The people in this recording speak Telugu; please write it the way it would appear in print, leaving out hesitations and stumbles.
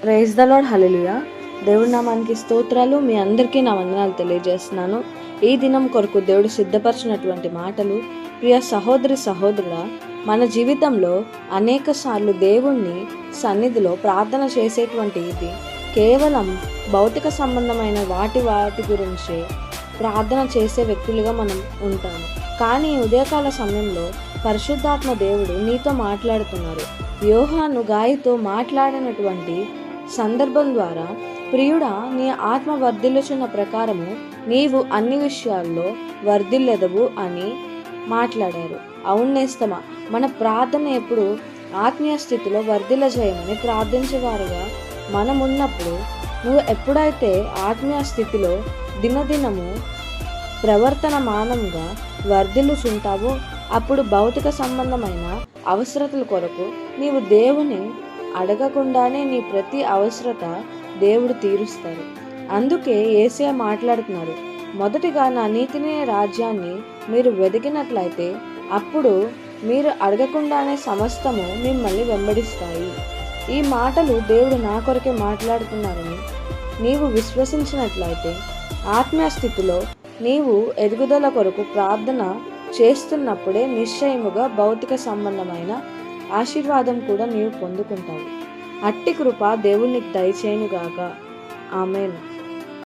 ప్రైజ్ ద లార్డ్, హల్లెలూయా. దేవుడి నామానికి స్తోత్రాలు. మీ అందరికీ నా వందనాలు తెలియజేస్తున్నాను. ఈ దినం కొరకు దేవుడు సిద్ధపరిచినటువంటి మాటలు. ప్రియ సహోదరి సహోదరుడా, మన జీవితంలో అనేక సార్లు దేవుణ్ణి సన్నిధిలో ప్రార్థన చేసేటువంటి ఇది కేవలం భౌతిక సంబంధమైన వాటి గురించి ప్రార్థన చేసే వ్యక్తులుగా మనం ఉంటాము. కానీ ఉదయకాల సమయంలో పరిశుద్ధాత్మ దేవుడు నీతో మాట్లాడుతున్నారు. యోహాను గాయతో మాట్లాడినటువంటి సందర్భం ద్వారా, ప్రియుడా, నీ ఆత్మ వర్ధిల్లుచున్న ప్రకారము నీవు అన్ని విషయాల్లో వర్ధిల్లెదవు అని మాట్లాడారు. అవునేస్తమా, మన ప్రార్థన ఎప్పుడు ఆత్మీయ స్థితిలో వర్ధిల్ల చేయమని ప్రార్థించేవారుగా మనమున్నప్పుడు, నువ్వు ఎప్పుడైతే ఆత్మీయ స్థితిలో దినదినము ప్రవర్తనమానంగా వర్ధిల్లుచుంటావో, అప్పుడు భౌతిక సంబంధమైన అవసరతల కొరకు నీవు దేవుని అడగకుండానే నీ ప్రతి అవసరత దేవుడు తీరుస్తారు. అందుకే యేసయ్య మాట్లాడుతున్నారు, మొదటిగా నా నీతిని రాజ్యాన్ని మీరు వెదికినట్లయితే అప్పుడు మీరు అడగకుండానే సమస్తము మిమ్మల్ని వెంబడిస్తాయి. ఈ మాటలు దేవుడు నా కొరకే మాట్లాడుతున్నారని నీవు విశ్వసించినట్లయితే, ఆత్మీయ స్థితిలో నీవు ఎదుగుదల కొరకు ప్రార్థన చేస్తున్నప్పుడే నిశ్చయముగా భౌతిక సంబంధమైన ఆశీర్వాదం కూడా నీవు పొందుకుంటావు. అట్టి కృప దేవునికి దయచేయునుగాక. ఆమేన్.